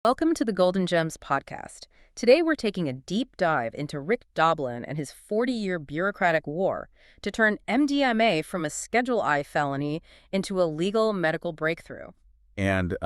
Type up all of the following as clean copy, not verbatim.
Welcome to the Golden Gems podcast. Today we're taking a deep dive into Rick Doblin and his 40-year bureaucratic war to turn MDMA from a Schedule I felony into a legal medical breakthrough. And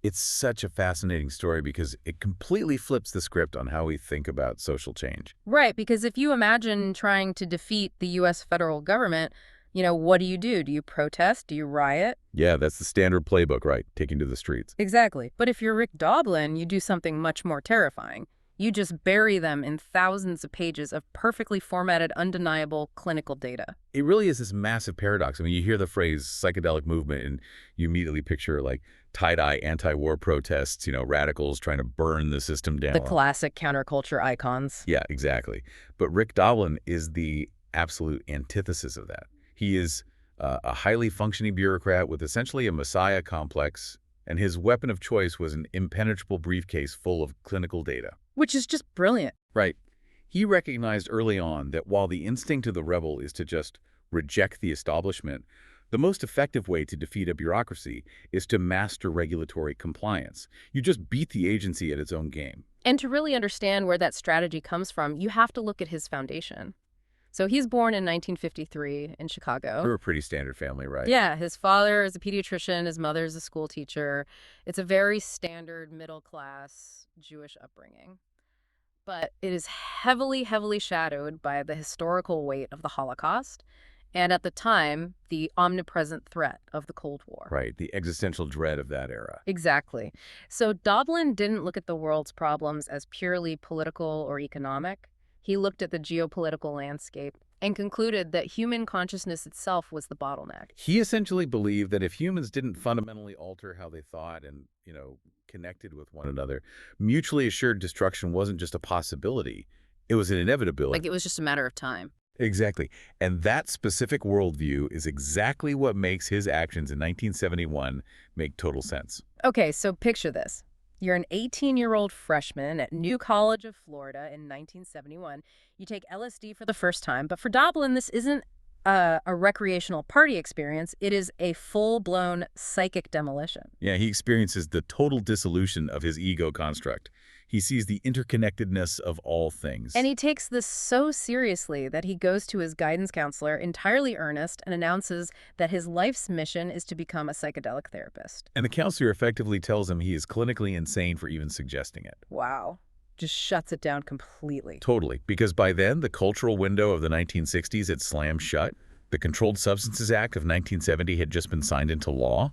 it's such a fascinating story because it completely flips the script on how we think about social change. Right, because if you imagine trying to defeat the U.S. federal government, what do? Do you protest? Do you riot? Yeah, that's the standard playbook, right? Taking to the streets. Exactly. But if you're Rick Doblin, you do something much more terrifying. You just bury them in thousands of pages of perfectly formatted, undeniable clinical data. It really is this massive paradox. I mean, you hear the phrase psychedelic movement and you immediately picture like tie-dye anti-war protests, radicals trying to burn the system down. The classic counterculture icons. Yeah, exactly. But Rick Doblin is the absolute antithesis of that. He is a highly functioning bureaucrat with essentially a messiah complex, and his weapon of choice was an impenetrable briefcase full of clinical data. Which is just brilliant. Right. He recognized early on that while the instinct of the rebel is to just reject the establishment, the most effective way to defeat a bureaucracy is to master regulatory compliance. You just beat the agency at its own game. And to really understand where that strategy comes from, you have to look at his foundation. So he's born in 1953 in Chicago. We're a pretty standard family, right? Yeah, his father is a pediatrician, his mother is a school teacher. It's a very standard middle-class Jewish upbringing. But it is heavily, heavily shadowed by the historical weight of the Holocaust and, at the time, the omnipresent threat of the Cold War. Right, the existential dread of that era. Exactly. So Doblin didn't look at the world's problems as purely political or economic. He looked at the geopolitical landscape and concluded that human consciousness itself was the bottleneck. He essentially believed that if humans didn't fundamentally alter how they thought and, connected with one another, mutually assured destruction wasn't just a possibility, it was an inevitability. Like it was just a matter of time. Exactly. And that specific worldview is exactly what makes his actions in 1971 make total sense. Okay, so picture this. You're an 18-year-old freshman at New College of Florida in 1971. You take LSD for the first time, but for Doblin, this isn't a recreational party experience. It is a full-blown psychic demolition. Yeah, he experiences the total dissolution of his ego construct. He sees the interconnectedness of all things. And he takes this so seriously that he goes to his guidance counselor, entirely earnest, and announces that his life's mission is to become a psychedelic therapist. And the counselor effectively tells him he is clinically insane for even suggesting it. Wow. Just shuts it down completely. Totally, because by then, the cultural window of the 1960s had slammed shut. The Controlled Substances Act of 1970 had just been signed into law.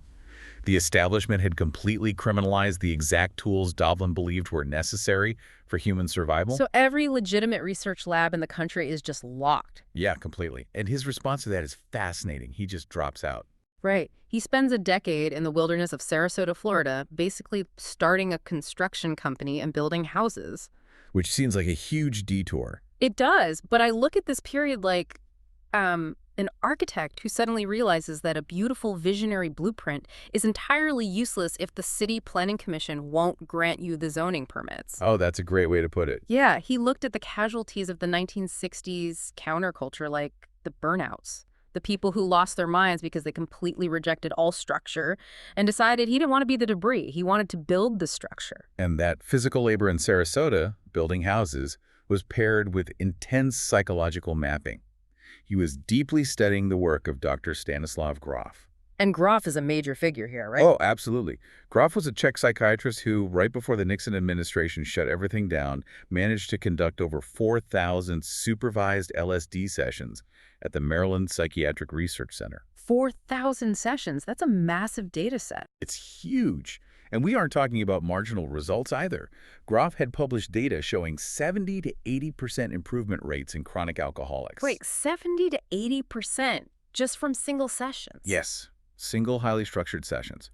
The establishment had completely criminalized the exact tools Doblin believed were necessary for human survival. So every legitimate research lab in the country is just locked. Yeah, completely. And his response to that is fascinating. He just drops out. Right. He spends a decade in the wilderness of Sarasota, Florida, basically starting a construction company and building houses. Which seems like a huge detour. It does, but I look at this period like an architect who suddenly realizes that a beautiful visionary blueprint is entirely useless if the city planning commission won't grant you the zoning permits. Oh, that's a great way to put it. Yeah, he looked at the casualties of the 1960s counterculture, like the burnouts, the people who lost their minds because they completely rejected all structure and decided he didn't want to be the debris. He wanted to build the structure. And that physical labor in Sarasota, building houses, was paired with intense psychological mapping. He was deeply studying the work of Dr. Stanislav Grof. And Grof is a major figure here, right? Oh, absolutely. Grof was a Czech psychiatrist who, right before the Nixon administration shut everything down, managed to conduct over 4,000 supervised LSD sessions at the Maryland Psychiatric Research Center. 4,000 sessions. That's a massive data set. It's huge. And we aren't talking about marginal results either. Grof had published data showing 70 to 80% improvement rates in chronic alcoholics. Wait, 70 to 80% just from single sessions? Yes, single highly structured sessions.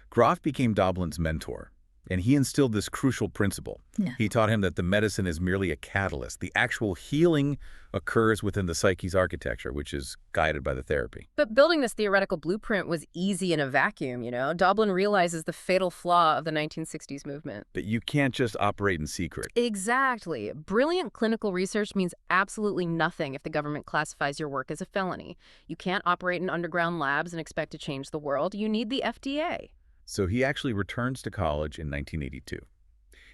Grof became Doblin's mentor, and he instilled this crucial principle. Yeah. He taught him that the medicine is merely a catalyst. The actual healing occurs within the psyche's architecture, which is guided by the therapy. But building this theoretical blueprint was easy in a vacuum, Doblin realizes the fatal flaw of the 1960s movement. That you can't just operate in secret. Exactly. Brilliant clinical research means absolutely nothing if the government classifies your work as a felony. You can't operate in underground labs and expect to change the world. You need the FDA. So he actually returns to college in 1982.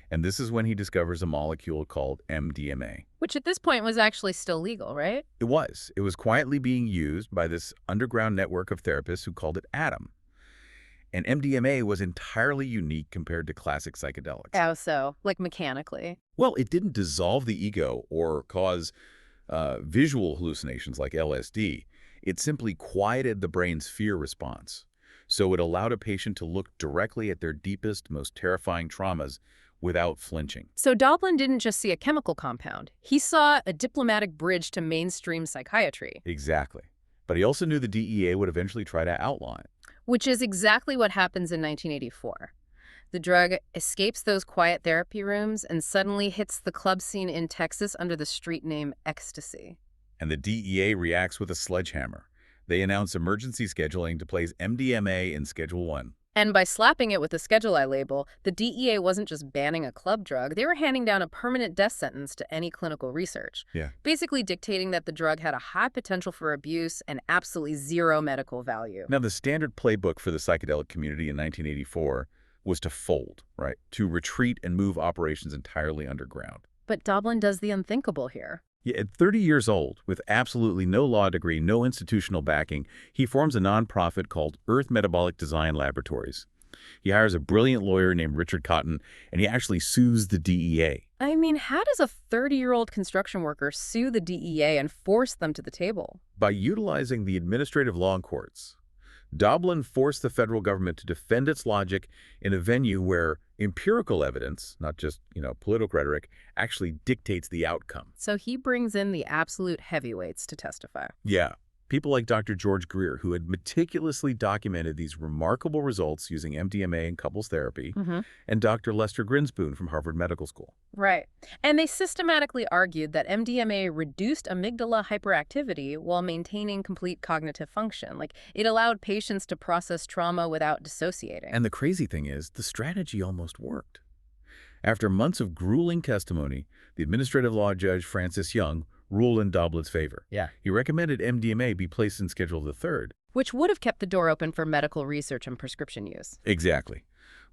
And this is when he discovers a molecule called MDMA. Which at this point was actually still legal, right? It was. It was quietly being used by this underground network of therapists who called it Atom. And MDMA was entirely unique compared to classic psychedelics. How so? Like mechanically. Well, it didn't dissolve the ego or cause visual hallucinations like LSD. It simply quieted the brain's fear response. So it allowed a patient to look directly at their deepest, most terrifying traumas without flinching. So Doblin didn't just see a chemical compound. He saw a diplomatic bridge to mainstream psychiatry. Exactly. But he also knew the DEA would eventually try to outlaw it. Which is exactly what happens in 1984. The drug escapes those quiet therapy rooms and suddenly hits the club scene in Texas under the street name Ecstasy. And the DEA reacts with a sledgehammer. They announce emergency scheduling to place MDMA in Schedule 1. And by slapping it with the Schedule I label, the DEA wasn't just banning a club drug, they were handing down a permanent death sentence to any clinical research. Yeah. Basically dictating that the drug had a high potential for abuse and absolutely zero medical value. Now, the standard playbook for the psychedelic community in 1984 was to fold, right? To retreat and move operations entirely underground. But Doblin does the unthinkable here. Yeah, at 30 years old, with absolutely no law degree, no institutional backing, he forms a nonprofit called Earth Metabolic Design Laboratories. He hires a brilliant lawyer named Richard Cotton, and he actually sues the DEA. I mean, how does a 30-year-old construction worker sue the DEA and force them to the table? By utilizing the administrative law courts, Doblin forced the federal government to defend its logic in a venue where empirical evidence, not just, political rhetoric, actually dictates the outcome. So he brings in the absolute heavyweights to testify. Yeah. People like Dr. George Greer, who had meticulously documented these remarkable results using MDMA in couples therapy, and Dr. Lester Grinspoon from Harvard Medical School. Right. And they systematically argued that MDMA reduced amygdala hyperactivity while maintaining complete cognitive function. Like, it allowed patients to process trauma without dissociating. And the crazy thing is, the strategy almost worked. After months of grueling testimony, the administrative law judge, Francis Young, ruled in Doblin's favor. Yeah. He recommended MDMA be placed in Schedule III. Which would have kept the door open for medical research and prescription use. Exactly.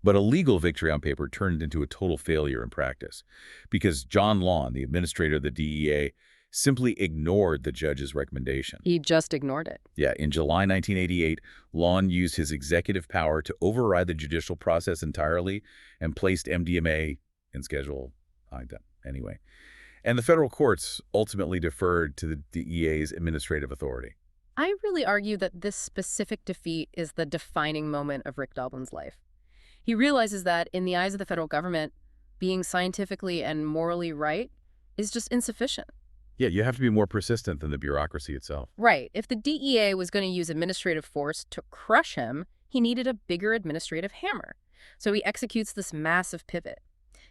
But a legal victory on paper turned into a total failure in practice because John Lawn, the administrator of the DEA, simply ignored the judge's recommendation. He just ignored it. Yeah, in July 1988, Lawn used his executive power to override the judicial process entirely and placed MDMA in Schedule I. Anyway. And the federal courts ultimately deferred to the DEA's administrative authority. I really argue that this specific defeat is the defining moment of Rick Doblin's life. He realizes that, in the eyes of the federal government, being scientifically and morally right is just insufficient. Yeah, you have to be more persistent than the bureaucracy itself. Right. If the DEA was going to use administrative force to crush him, he needed a bigger administrative hammer. So he executes this massive pivot.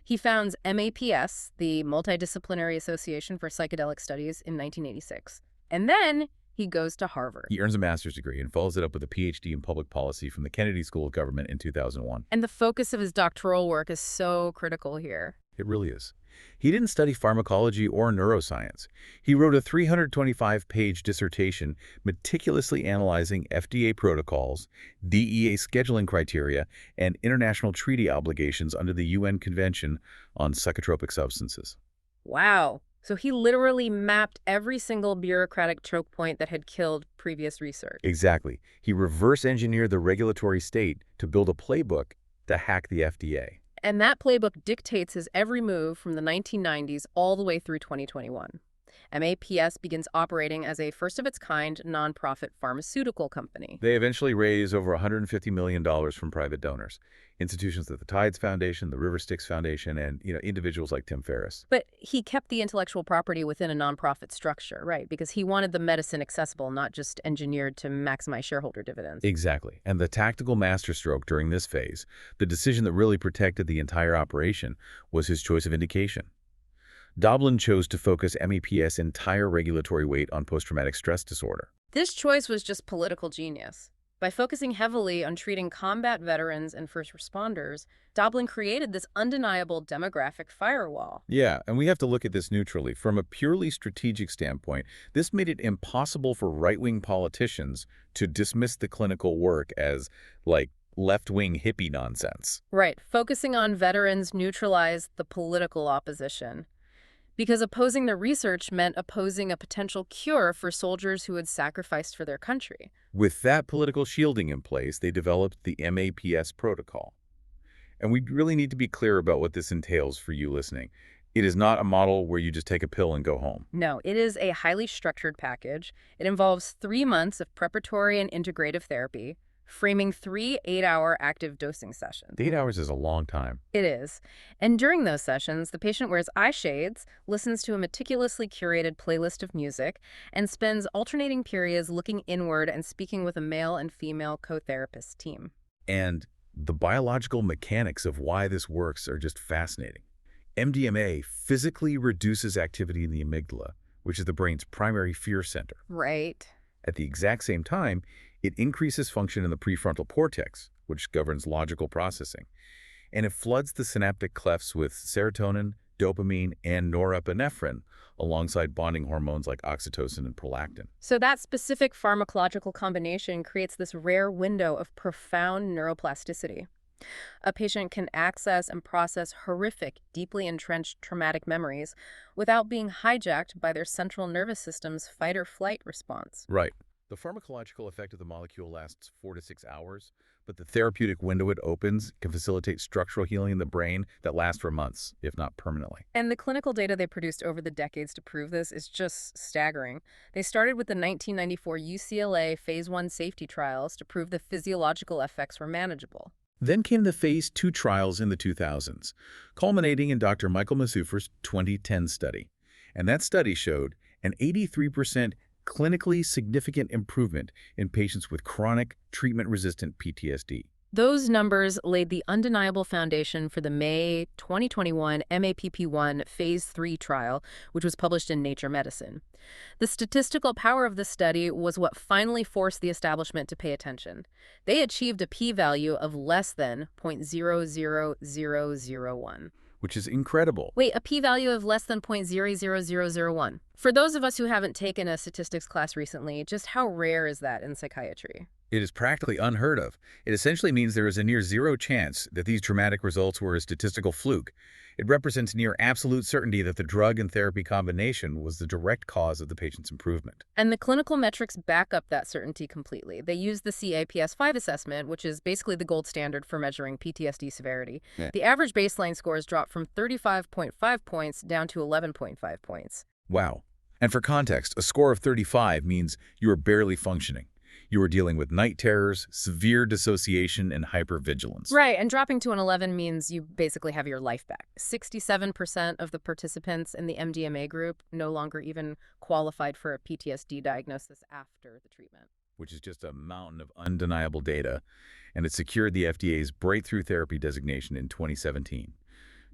He founds MAPS, the Multidisciplinary Association for Psychedelic Studies, in 1986. And then he goes to Harvard. He earns a master's degree and follows it up with a PhD in public policy from the Kennedy School of Government in 2001. And the focus of his doctoral work is so critical here. It really is. He didn't study pharmacology or neuroscience. He wrote a 325-page dissertation meticulously analyzing FDA protocols, DEA scheduling criteria, and international treaty obligations under the UN Convention on Psychotropic Substances. Wow. So he literally mapped every single bureaucratic choke point that had killed previous research. Exactly. He reverse-engineered the regulatory state to build a playbook to hack the FDA. And that playbook dictates his every move from the 1990s all the way through 2021. MAPS begins operating as a first-of-its-kind nonprofit pharmaceutical company. They eventually raise over $150 million from private donors, institutions like the Tides Foundation, the River Styx Foundation, and individuals like Tim Ferriss. But he kept the intellectual property within a nonprofit structure, right? Because he wanted the medicine accessible, not just engineered to maximize shareholder dividends. Exactly. And the tactical masterstroke during this phase, the decision that really protected the entire operation, was his choice of indication. Doblin chose to focus MAPS' entire regulatory weight on post-traumatic stress disorder. This choice was just political genius. By focusing heavily on treating combat veterans and first responders, Doblin created this undeniable demographic firewall. Yeah, and we have to look at this neutrally. From a purely strategic standpoint, this made it impossible for right-wing politicians to dismiss the clinical work as, left-wing hippie nonsense. Right, focusing on veterans neutralized the political opposition. Because opposing the research meant opposing a potential cure for soldiers who had sacrificed for their country. With that political shielding in place, they developed the MAPS protocol. And we really need to be clear about what this entails for you listening. It is not a model where you just take a pill and go home. No, it is a highly structured package. It involves 3 months of preparatory and integrative therapy, framing 3 8-hour active dosing sessions. 8 hours is a long time. It is. And during those sessions, the patient wears eye shades, listens to a meticulously curated playlist of music, and spends alternating periods looking inward and speaking with a male and female co-therapist team. And the biological mechanics of why this works are just fascinating. MDMA physically reduces activity in the amygdala, which is the brain's primary fear center. Right. At the exact same time, it increases function in the prefrontal cortex, which governs logical processing. And it floods the synaptic clefts with serotonin, dopamine, and norepinephrine, alongside bonding hormones like oxytocin and prolactin. So that specific pharmacological combination creates this rare window of profound neuroplasticity. A patient can access and process horrific, deeply entrenched traumatic memories without being hijacked by their central nervous system's fight-or-flight response. Right. The pharmacological effect of the molecule lasts 4 to 6 hours, but the therapeutic window it opens can facilitate structural healing in the brain that lasts for months, if not permanently. And the clinical data they produced over the decades to prove this is just staggering. They started with the 1994 UCLA Phase 1 safety trials to prove the physiological effects were manageable. Then came the Phase 2 trials in the 2000s, culminating in Dr. Michael Masufer's 2010 study. And that study showed an 83% clinically significant improvement in patients with chronic treatment-resistant PTSD. Those numbers laid the undeniable foundation for the May 2021 MAPP1 Phase 3 trial, which was published in Nature Medicine. The statistical power of the study was what finally forced the establishment to pay attention. They achieved a p-value of less than 0.00001. Which is incredible. Wait, a p-value of less than 0.00001. For those of us who haven't taken a statistics class recently, just how rare is that in psychiatry? It is practically unheard of. It essentially means there is a near zero chance that these dramatic results were a statistical fluke. It represents near absolute certainty that the drug and therapy combination was the direct cause of the patient's improvement. And the clinical metrics back up that certainty completely. They use the CAPS-5 assessment, which is basically the gold standard for measuring PTSD severity. Yeah. The average baseline scores dropped from 35.5 points down to 11.5 points. Wow. And for context, a score of 35 means you are barely functioning. You are dealing with night terrors, severe dissociation, and hypervigilance. Right, and dropping to an 11 means you basically have your life back. 67% of the participants in the MDMA group no longer even qualified for a PTSD diagnosis after the treatment. Which is just a mountain of undeniable data, and it secured the FDA's Breakthrough Therapy designation in 2017.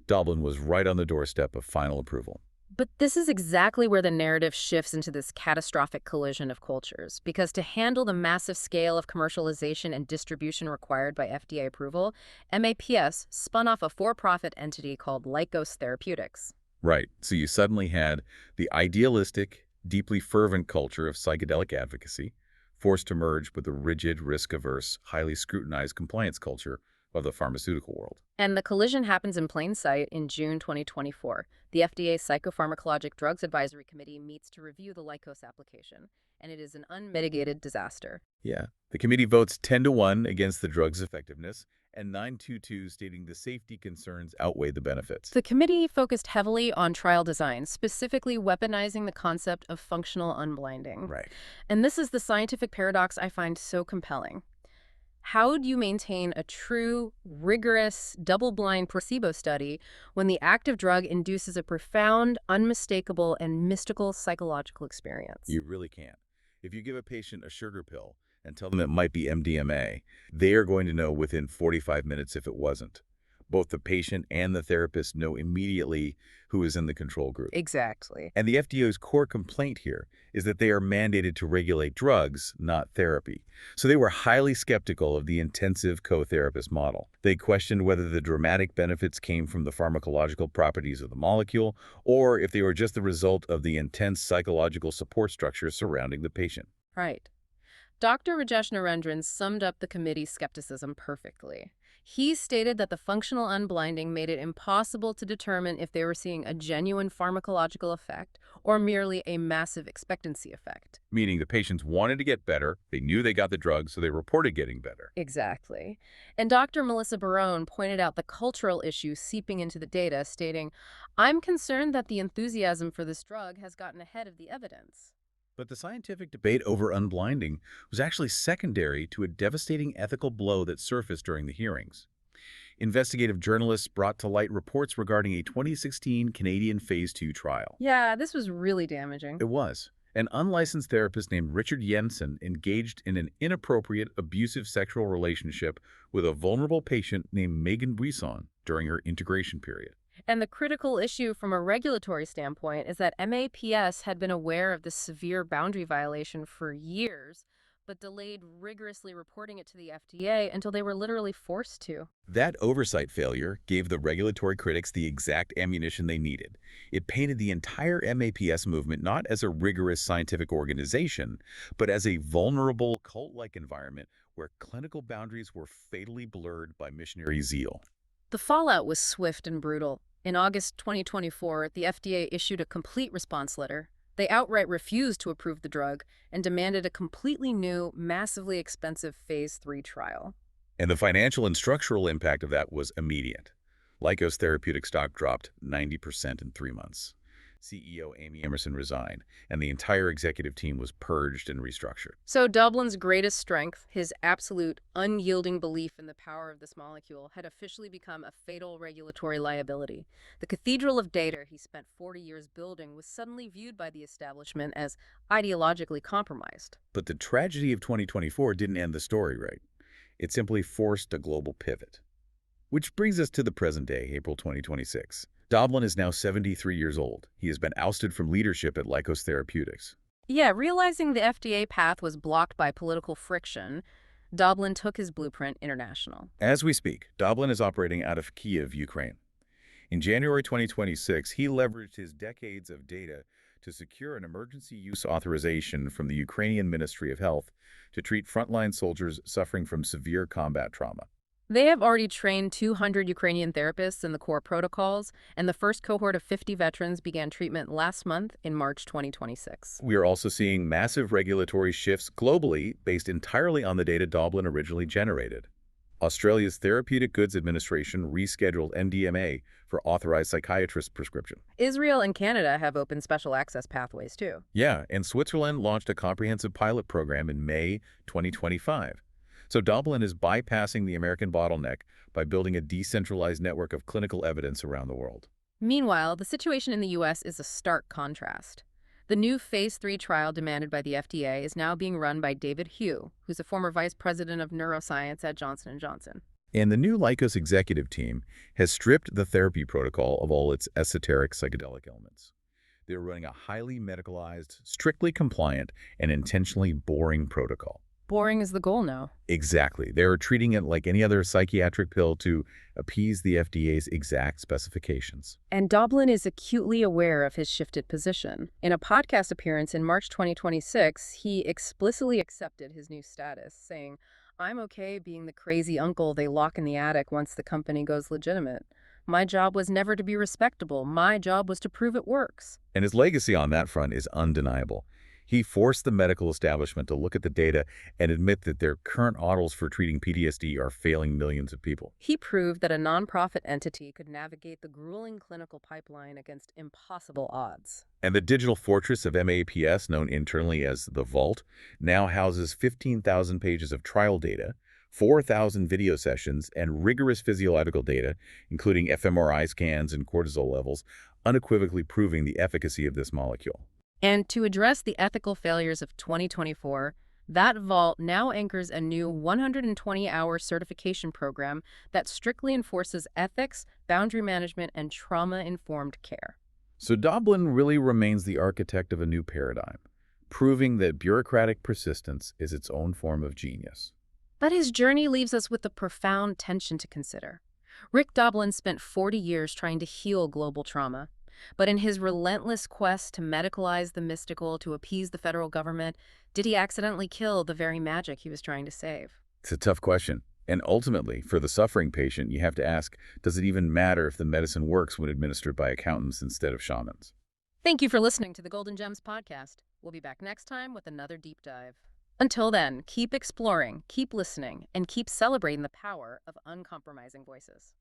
Dublin was right on the doorstep of final approval. But this is exactly where the narrative shifts into this catastrophic collision of cultures, because to handle the massive scale of commercialization and distribution required by FDA approval, MAPS spun off a for-profit entity called Lykos Therapeutics. Right, so you suddenly had the idealistic, deeply fervent culture of psychedelic advocacy forced to merge with the rigid, risk-averse, highly scrutinized compliance culture of the pharmaceutical world. And the collision happens in plain sight in June 2024. The FDA's Psychopharmacologic Drugs Advisory Committee meets to review the Lykos application, and it is an unmitigated disaster. Yeah. The committee votes 10-1 against the drug's effectiveness and 9-2 stating the safety concerns outweigh the benefits. The committee focused heavily on trial design, specifically weaponizing the concept of functional unblinding. Right. And this is the scientific paradox I find so compelling. How do you maintain a true, rigorous, double-blind placebo study when the active drug induces a profound, unmistakable, and mystical psychological experience? You really can't. If you give a patient a sugar pill and tell them it might be MDMA, they are going to know within 45 minutes if it wasn't. Both the patient and the therapist know immediately who is in the control group. Exactly. And the FDA's core complaint here is that they are mandated to regulate drugs, not therapy. So they were highly skeptical of the intensive co-therapist model. They questioned whether the dramatic benefits came from the pharmacological properties of the molecule or if they were just the result of the intense psychological support structure surrounding the patient. Right. Dr. Rajesh Narendran summed up the committee's skepticism perfectly. He stated that the functional unblinding made it impossible to determine if they were seeing a genuine pharmacological effect or merely a massive expectancy effect. Meaning the patients wanted to get better, they knew they got the drug, so they reported getting better. Exactly. And Dr. Melissa Barone pointed out the cultural issue seeping into the data, stating, "I'm concerned that the enthusiasm for this drug has gotten ahead of the evidence." But the scientific debate over unblinding was actually secondary to a devastating ethical blow that surfaced during the hearings. Investigative journalists brought to light reports regarding a 2016 Canadian Phase 2 trial. Yeah, this was really damaging. It was. An unlicensed therapist named Richard Jensen engaged in an inappropriate, abusive sexual relationship with a vulnerable patient named Megan Buisson during her integration period. And the critical issue from a regulatory standpoint is that MAPS had been aware of this severe boundary violation for years, but delayed rigorously reporting it to the FDA until they were literally forced to. That oversight failure gave the regulatory critics the exact ammunition they needed. It painted the entire MAPS movement not as a rigorous scientific organization, but as a vulnerable cult-like environment where clinical boundaries were fatally blurred by missionary zeal. The fallout was swift and brutal. In August 2024, the FDA issued a complete response letter. They outright refused to approve the drug and demanded a completely new, massively expensive Phase 3 trial. And the financial and structural impact of that was immediate. Lykos Therapeutic stock dropped 90% in 3 months. CEO Amy Emerson resigned, and the entire executive team was purged and restructured. So Dublin's greatest strength, his absolute, unyielding belief in the power of this molecule, had officially become a fatal regulatory liability. The cathedral of data he spent 40 years building was suddenly viewed by the establishment as ideologically compromised. But the tragedy of 2024 didn't end the story, right? It simply forced a global pivot. Which brings us to the present day, April 2026. Doblin is now 73 years old. He has been ousted from leadership at Lykos Therapeutics. Yeah, realizing the FDA path was blocked by political friction, Doblin took his blueprint international. As we speak, Doblin is operating out of Kyiv, Ukraine. In January 2026, he leveraged his decades of data to secure an emergency use authorization from the Ukrainian Ministry of Health to treat frontline soldiers suffering from severe combat trauma. They have already trained 200 Ukrainian therapists in the core protocols, and the first cohort of 50 veterans began treatment last month in March 2026. We are also seeing massive regulatory shifts globally based entirely on the data Doblin originally generated. Australia's Therapeutic Goods Administration rescheduled NDMA for authorized psychiatrist prescription. Israel and Canada have opened special access pathways too. Yeah, and Switzerland launched a comprehensive pilot program in May 2025. So Doblin is bypassing the American bottleneck by building a decentralized network of clinical evidence around the world. Meanwhile, the situation in the U.S. is a stark contrast. The new Phase 3 trial demanded by the FDA is now being run by David Hugh, who's a former vice president of neuroscience at Johnson & Johnson. And the new Lykos executive team has stripped the therapy protocol of all its esoteric psychedelic elements. They're running a highly medicalized, strictly compliant, and intentionally boring protocol. Boring is the goal now. Exactly. They're treating it like any other psychiatric pill to appease the FDA's exact specifications. And Doblin is acutely aware of his shifted position. In a podcast appearance in March 2026, he explicitly accepted his new status, saying, "I'm okay being the crazy uncle they lock in the attic once the company goes legitimate. My job was never to be respectable. My job was to prove it works." And his legacy on that front is undeniable. He forced the medical establishment to look at the data and admit that their current models for treating PTSD are failing millions of people. He proved that a nonprofit entity could navigate the grueling clinical pipeline against impossible odds. And the digital fortress of MAPS, known internally as the Vault, now houses 15,000 pages of trial data, 4,000 video sessions, and rigorous physiological data, including fMRI scans and cortisol levels, unequivocally proving the efficacy of this molecule. And to address the ethical failures of 2024, that vault now anchors a new 120-hour certification program that strictly enforces ethics, boundary management, and trauma-informed care. So Doblin really remains the architect of a new paradigm, proving that bureaucratic persistence is its own form of genius. But his journey leaves us with a profound tension to consider. Rick Doblin spent 40 years trying to heal global trauma. But in his relentless quest to medicalize the mystical, to appease the federal government, did he accidentally kill the very magic he was trying to save? It's a tough question. And ultimately, for the suffering patient, you have to ask, does it even matter if the medicine works when administered by accountants instead of shamans? Thank you for listening to the Golden Gems podcast. We'll be back next time with another deep dive. Until then, keep exploring, keep listening, and keep celebrating the power of uncompromising voices.